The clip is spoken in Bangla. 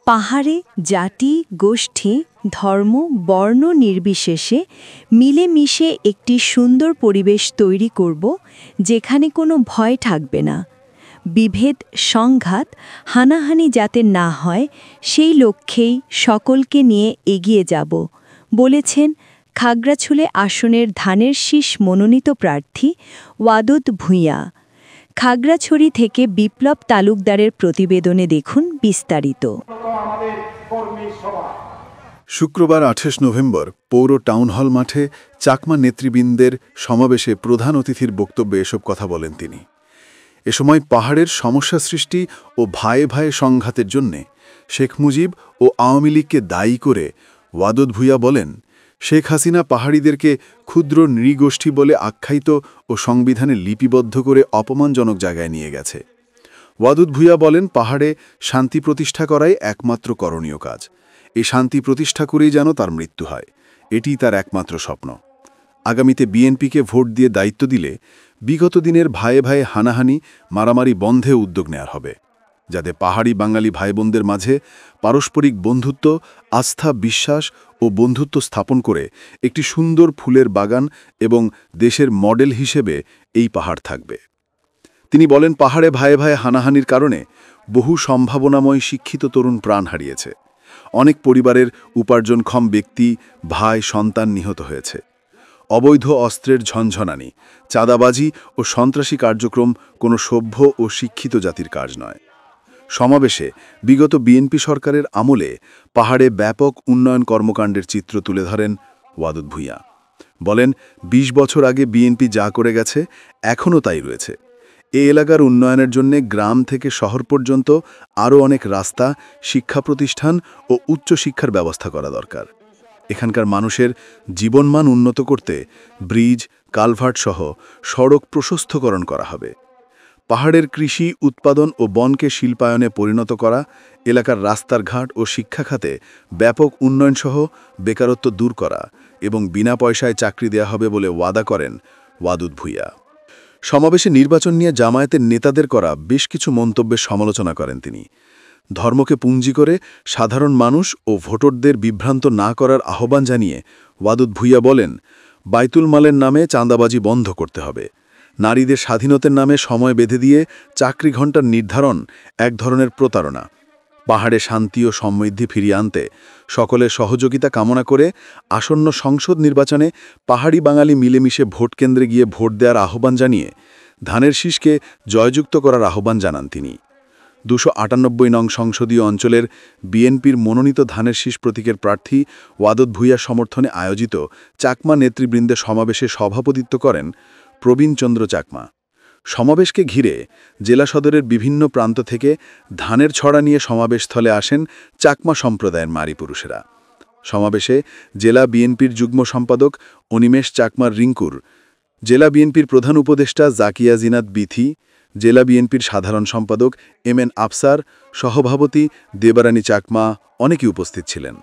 পাহাড়ে জাতি, গোষ্ঠী, ধর্ম, বর্ণ নির্বিশেষে মিলেমিশে একটি সুন্দর পরিবেশ তৈরি করব, যেখানে কোনো ভয় থাকবে না। বিভেদ, সংঘাত, হানাহানি যাতে না হয়, সেই লক্ষ্যেই সকলকে নিয়ে এগিয়ে যাব, বলেছেন খাগড়াছড়ি আসনের ধানের শীষ মনোনীত প্রার্থী ওয়াদুদ ভূঁইয়া। খাগড়াছড়ি থেকে বিপ্লব তালুকদারের প্রতিবেদনে দেখুন বিস্তারিত। শুক্রবার ২৮ নভেম্বর পৌর টাউন হল মাঠে চাকমা নেতৃবৃন্দের সমাবেশে প্রধান অতিথির বক্তব্যে এসব কথা বলেন তিনি। এ সময় পাহাড়ের সমস্যা সৃষ্টি ও ভায়ে ভায়ে সংঘাতের জন্যে শেখ মুজিব ও আওয়ামী লীগকে দায়ী করে ওয়াদুদ ভূঁইয়া বলেন, শেখ হাসিনা পাহাড়িদেরকে ক্ষুদ্র নৃগোষ্ঠী বলে আখ্যায়িত ও সংবিধানে লিপিবদ্ধ করে অপমানজনক জায়গায় নিয়ে গেছে। ওয়াদুদ ভূঁইয়া বলেন, পাহাড়ে শান্তি প্রতিষ্ঠা করাই একমাত্র করণীয় কাজ। এই শান্তি প্রতিষ্ঠা করেই যেন তার মৃত্যু হয়, এটিই তার একমাত্র স্বপ্ন। আগামীতে বিএনপিকে ভোট দিয়ে দায়িত্ব দিলে বিগত দিনের ভায়ে ভায়ে হানাহানি, মারামারি বন্ধে উদ্যোগ নেওয়া হবে, যাতে পাহাড়ি বাঙালি ভাইবোনদের মাঝে পারস্পরিক বন্ধুত্ব, আস্থা, বিশ্বাস ও বন্ধুত্ব স্থাপন করে একটি সুন্দর ফুলের বাগান এবং দেশের মডেল হিসেবে এই পাহাড় থাকবে। তিনি বলেন, পাহাড়ে ভায়ে ভায়ে হানাহানির কারণে বহু সম্ভাবনাময় শিক্ষিত তরুণ প্রাণ হারিয়েছে। অনেক পরিবারের উপার্জনক্ষম ব্যক্তি, ভাই, সন্তান নিহত হয়েছে। অবৈধ অস্ত্রের ঝনঝনানি, চাঁদাবাজি ও সন্ত্রাসী কার্যক্রম কোনো সভ্য ও শিক্ষিত জাতির কাজ নয়। সমাবেশে বিগত বিএনপি সরকারের আমলে পাহাড়ে ব্যাপক উন্নয়ন কর্মকাণ্ডের চিত্র তুলে ধরেন ওয়াদুদ ভূঁইয়া। বলেন, ২০ বছর আগে বিএনপি যা করে গেছে এখনও তাই রয়েছে। এই এলাকার উন্নয়নের জন্য গ্রাম থেকে শহর পর্যন্ত আরও অনেক রাস্তা, শিক্ষা প্রতিষ্ঠান ও উচ্চশিক্ষার ব্যবস্থা করা দরকার। এখানকার মানুষের জীবনমান উন্নত করতে ব্রিজ, কালভার্ট সহ সড়ক প্রশস্তকরণ করা হবে। পাহাড়ের কৃষি উৎপাদন ও বনকে শিল্পায়নে পরিণত করা, এলাকার রাস্তার ঘাট ও শিক্ষা খাতে ব্যাপক উন্নয়নসহ বেকারত্ব দূর করা এবং বিনা পয়সায় চাকরি দেয়া হবে বলে ওয়াদা করেন ওয়াদুদ ভূঁইয়া। সমাবেশে নির্বাচন নিয়ে জামায়াতের নেতাদের করা বেশ কিছু মন্তব্যের সমালোচনা করেন তিনি। ধর্মকে পুঁজি করে সাধারণ মানুষ ও ভোটারদের বিভ্রান্ত না করার আহ্বান জানিয়ে ওয়াদুদ ভূঁইয়া বলেন, বাইতুল মালের নামে চাঁদাবাজি বন্ধ করতে হবে। নারীদের স্বাধীনতার নামে সময় বেঁধে দিয়ে চাকরি ঘণ্টার নির্ধারণ এক ধরনের প্রতারণা। পাহাড়ে শান্তি ও সমৃদ্ধি ফিরিয়ে আনতে সকলের সহযোগিতা কামনা করে আসন্ন সংসদ নির্বাচনে পাহাড়ি বাঙালি মিলেমিশে ভোট কেন্দ্রে গিয়ে ভোট দেওয়ার আহ্বান জানিয়ে ধানের শীষকে জয়যুক্ত করার আহ্বান জানান তিনি। ২৯৮ নং সংসদীয় অঞ্চলের বিএনপির মনোনীত ধানের শীষ প্রতীকের প্রার্থী ওয়াদুদ ভূঁইয়ার সমর্থনে আয়োজিত চাকমা নেতৃবৃন্দের সমাবেশে সভাপতিত্ব করেন প্রবীণ চন্দ্র চাকমা। সমাবেশকে ঘিরে জেলা সদরের বিভিন্ন প্রান্ত থেকে ধানের ছড়া নিয়ে সমাবেশস্থলে আসেন চাকমা সম্প্রদায়ের নারী পুরুষেরা। সমাবেশে জেলা বিএনপির যুগ্ম সম্পাদক অনিমেষ চাকমার রিঙ্কুর, জেলা বিএনপির প্রধান উপদেষ্টা জাকিয়া জিনাত বিথি, জেলা বিএনপির সাধারণ সম্পাদক এম এন আফসার, সহভাপতি দেবারানী চাকমা অনেকেই উপস্থিত ছিলেন।